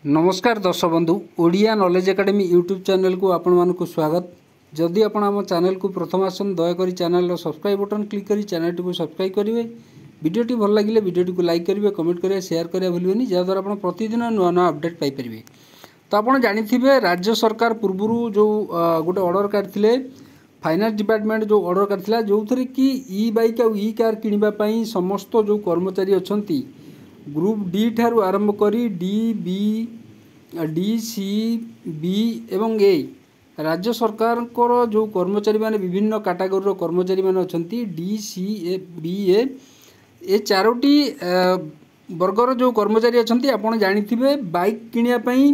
नमस्कार दर्शक बंधु Odia knowledge academy YouTube channel को आपण मानक स्वागत। जदि आपण आम चैनल को प्रथम आसन दयाकोरी चैनल सब्सक्राइब बटन क्लिक करी चैनल को सब्सक्राइब करेंगे। वीडियोटी भल लगे वीडियोटी को लाइक करेंगे, कमेंट करेंगे, शेयर करेंगे भूलें जहाँद्वारा आप प्रतिदिन नुआ नुआ अपडेट पाइपर। तो आप जानी राज्य सरकार पूर्व जो गोटे ऑर्डर काटते फाइनान्स डिपार्टमेंट जो ऑर्डर काटला जो थे कि ई बाइक आ ई कार किणवाई समस्त जो कर्मचारी अच्छा ग्रुप डी ठारू आरंभ करी D B D C B एवं ए राज्य सरकार जो कर्मचारी माने विभिन्न कैटेगरी कर्मचारी माने अछंती डी सी ए बी ए चारोटी वर्गर जो कर्मचारी अछंती आपण जानिथिबे बाइक किनिया पई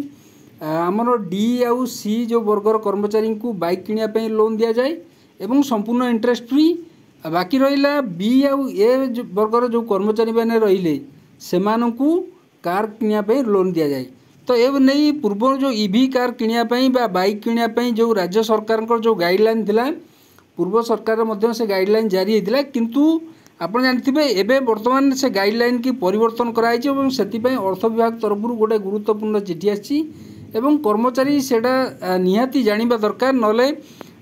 आमर डी आउ सी जो वर्गर कर्मचारी को बाइक किनिया पई लोन दिया जाए एवं संपूर्ण इंटरेस्ट फ्री। बाकी रहिला बी आउ ए वर्गर जो कर्मचारी माने रहिले सेमानकु कार किनिया पई लोन दिया जाए। तो ए नहीं पूर्व जो ईवी कार किनियापाई बा बाइक किनियापाई जो राज्य सरकार जो गाइडलाइन थिला पूर्व सरकार मध्य से गाइडलाइन जारी होता किंतु आपण जानथिबे एबे वर्तमान से गाइडलाइन की परिवर्तन कराई एवं सेतिपई अर्थ विभाग तरफ गोटे गुरुत्वपूर्ण चिठी आसी एवं कर्मचारी सेटा निहाती जानिबा दरकार नले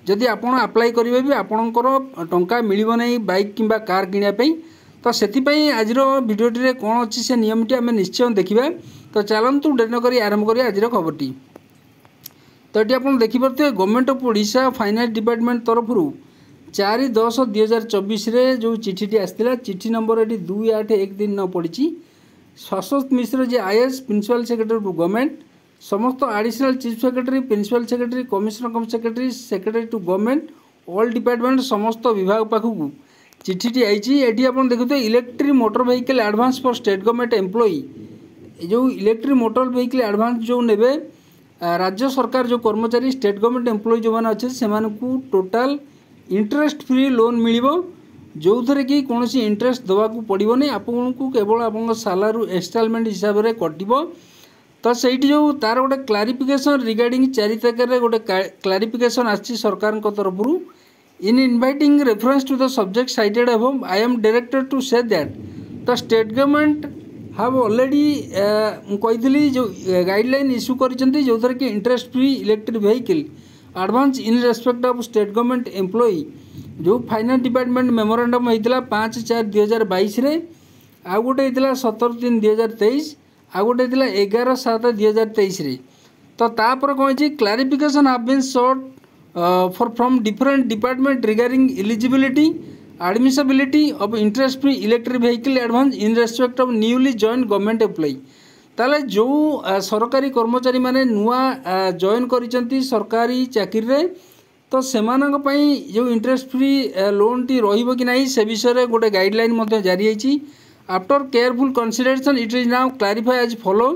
जदि आपण अप्लाई करिवे भी आपणकर टंका मिलिबो नै बाइक किंबा कार किनियापाई। तो सेतिपई आजिर वीडियोटी रे कोन अछि से नियमटी आमे निश्चय देखिबा। तो चलतु डेर नक आरंभ करिए आज खबरटी। तो ये आप देखिपे government of Odisha finance department तरफ 4/10/2024 जो चिठी आसाला चिठी नंबर ये 2813 पड़ी Shashwat Mishra ji IAS principal secretary to government समस्त additional chief secretary principal secretary commissioner cum secretary secretary to government all department समस्त विभाग पाखक चिठी आई। आप देखते electric motor vehicle advance for state government employee जो इलेक्ट्रिक मोटर व्हीकल एडवांस जो नेबे राज्य सरकार जो कर्मचारी स्टेट गवर्नमेंट एम्प्लॉई जो मैंने अच्छे से टोटाल इंटरेस्ट फ्री लोन मिलिबो जो थे कि कौन इंटरेस्ट देवाक पड़ो नहीं आपको केवल आप सालारू इंस्टॉलमेंट हिसाब से कटो। तो सही जो तार गोटे क्लारिफिकेशन रिगार्डिंग 4 तारिख गोटे क्लारिफिकेशन आसी सरकार तरफ in inviting reference to the subject cited एवं I am directed to say that the state government have already कही जो गाइडलाइन इश्यू करिसेंती जो थर कि interest free electric vehicle advance in respect of state government employee जो finance department memorandum होता 5/4/2022 रे आ गोटे होता 17/3/2023 आ गोटे होता 11/7/2023 रे। तो तापर कौन clarification have been sought for from different department regarding eligibility admissibility of interest free electric vehicle advance in respect of newly join government employee ताले जो सरकारी कर्मचारी माने नुआ जॉइन करिसेंती सरकारी चाकरी रे तो सेमानक पई जो इंटरेस्ट फ्री लोन टी रहिबो कि नाही से विषय रे गोटे गाइडलाइन मध्ये जारी आइछि। After careful consideration it is now clarify as follow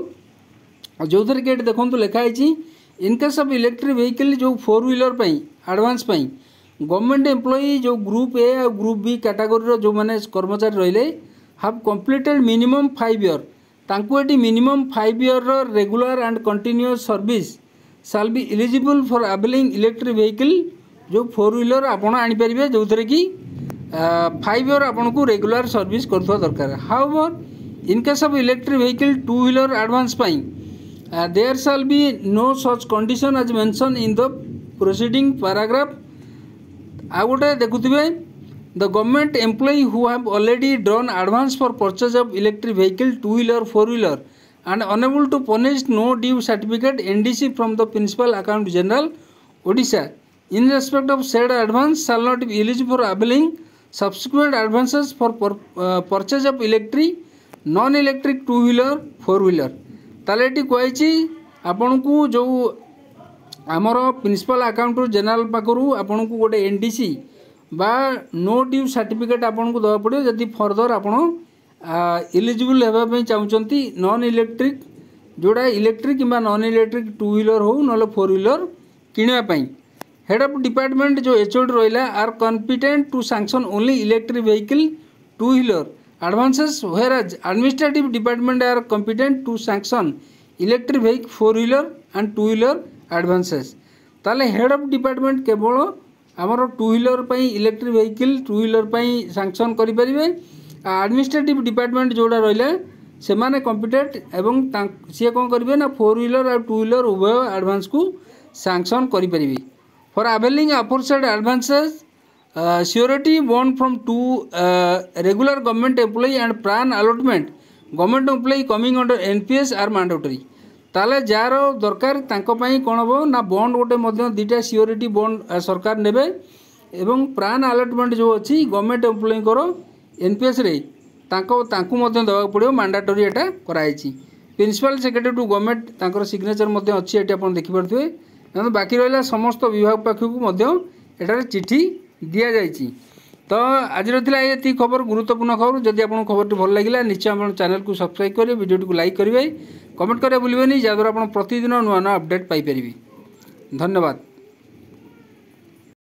जो थर के देखंतु लिखा आइछि in case of electric vehicle जो 4 व्हीलर पई एडवांस पई गवर्नमेंट एम्प्लॉई जो ग्रुप ए और ग्रुप बी कैटेगरी जो माने कर्मचारी रहिले हाव कंप्लीटेड मिनिमम 5 ईयर तांको at minimum 5 year regular and continuous service shall be eligible for availing electric vehicle जो 4 व्हीलर आपण आनी परिबे जो थरे कि 5 ईयर आपण को रेगुलर सर्विस करथवा दरकार। However in case of electric vehicle 2 wheeler advance पाई there shall be no such condition as mention in the proceeding paragraph. आ गोटे देखुए the government employee who have already drawn advance for purchase of electric vehicle 2 wheeler 4 wheeler and unable to furnish no due certificate NDC from the principal account general Odisha in respect of said advance shall not be eligible for availing subsequent advances for purchase of electric non electric 2 wheeler 4 wheeler. ताले eighty कहिछि आपन को जो आमर principal account general पाखु आपन को गोटे NDC बा no due certificate आपन को दवा पड़ो जदि फर्दर आपन एलिजिबल होगा चाहते नॉन इलेक्ट्रिक जोड़ा इलेक्ट्रिक कि नॉन इलेक्ट्रिक 2 व्हीलर हो ना 4 व्हीलर किणापाई। हेड ऑफ डिपार्टमेंट जो एचओडी रहा are competent to sanction only electric vehicle 2 wheeler advances whereas administrative department are competent to sanction electric vehicle 4 wheeler and 2 wheeler advances. ताले head of department केवल आमर 2 wheeler पई electric vehicle 2 wheeler पई sanction करि परिबे। Administrative department जोड़ा रहा से माने कॉम्पिटेंट एवं सी कौन करेंगे ना 4 व्हीलर और 2 व्हीलर उभय एडवांस को सैंक्शन करेंगे। For availing aforesaid advances surety bond from two regular government employee and PRAN allotment government employee coming under NPS are mandatory. ताले जार दरकार कौन हम ना बॉन्ड गोटे दुटा सियोरिटी बॉन्ड सरकार नेबे एवं प्राण अलॉटमेंट जो अच्छी गवर्नमेंट एम्प्लॉई एनपीएस रे तांको देवाक पड़ो मैंडेटरी एटा कराई। Principal secretary to government signature अच्छी ये आप देखिपे। बाकी रहा समस्त विभाग पाखक एटार चिठी दि जाइए। तो आज ये खबर गुरुत्वपूर्ण खबर। जदि आपको खबर भल लगे निश्चय आप चैनल को सब्सक्राइब करेंगे, वीडियो को लाइक करेंगे, कमेंट करेंगे भूलें जहाँद्वारा आप प्रतिदिन नुआ नुआ अपडेट पाइपर। धन्यवाद।